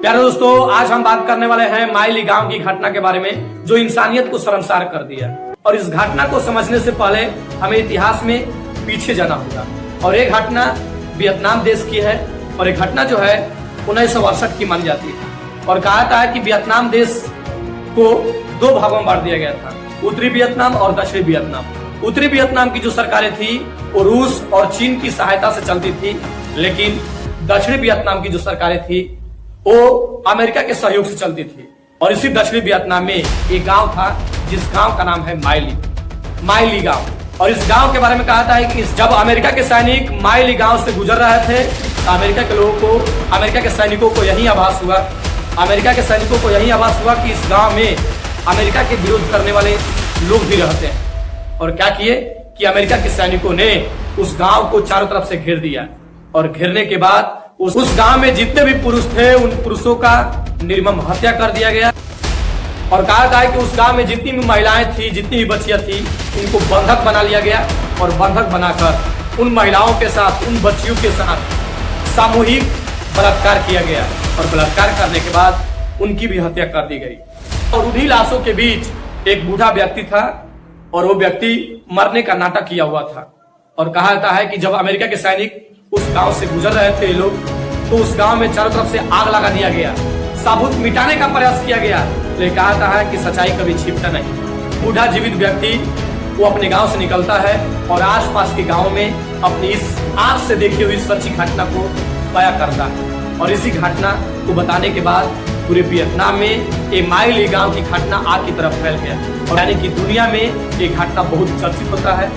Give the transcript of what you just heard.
प्यारे दोस्तों, आज हम बात करने वाले हैं माई ली गांव की घटना के बारे में जो इंसानियत को शर्मसार कर दिया। और इस घटना को समझने से पहले हमें इतिहास में पीछे जाना होगा। और ये घटना वियतनाम देश की है और ये घटना जो है 1968 की मानी जाती है। और कहा था कि वियतनाम देश को दो भागों में बांट दिया गया था, उत्तरी वियतनाम और दक्षिणी वियतनाम। उत्तरी वियतनाम की जो सरकारें थी वो रूस और चीन की सहायता से चलती थी, लेकिन दक्षिणी वियतनाम की जो सरकारें थी वो अमेरिका के सहयोग से चलती थी। और इसी दक्षिणी वियतनाम में एक गांव था जिस गांव का नाम है माई ली गांव। और इस गांव के बारे में कहा था कि जब अमेरिका के सैनिक माई ली गांव से गुजर रहे थे तो अमेरिका के सैनिकों को यही आभास हुआ कि इस गांव में अमेरिका के विरोध करने वाले लोग भी रहते हैं। और क्या किए कि अमेरिका के सैनिकों ने उस गांव को चारों तरफ से घेर दिया। और घेरने के बाद उस गांव में जितने भी पुरुष थे उन पुरुषों का निर्मम हत्या कर दिया गया। और कहा था कि उस गांव में जितनी भी महिलाएं थी, जितनी भी बच्चियां थी, उनको बंधक बना लिया गया। और बंधक बनाकर उन महिलाओं के साथ, उन बच्चियों के साथ सामूहिक बलात्कार किया गया। और बलात्कार करने के बाद उनकी भी हत्या कर दी गई। और उन्हीं लाशों के बीच एक बूढ़ा व्यक्ति था और वो व्यक्ति मरने का नाटक किया हुआ था। और कहा जाता है कि जब अमेरिका के सैनिक उस गांव से गुजर रहे थे लोग, तो उस गांव में चारों तरफ से आग लगा दिया गया, साबुत मिटाने का प्रयास किया गया। लेकिन कहा जाता है कि सच्चाई कभी छिपता नहीं। बूढ़ा जीवित व्यक्ति वो अपने गांव से निकलता है और आसपास के गांव में अपनी इस आंख से देखी हुई सच्ची घटना को बयां करता है। और इसी घटना को बताने के बाद पूरे वियतनाम में ये माई ली गांव की घटना आग की तरफ फैल गया। और यानी कि दुनिया में ये घटना बहुत चर्चित होता है।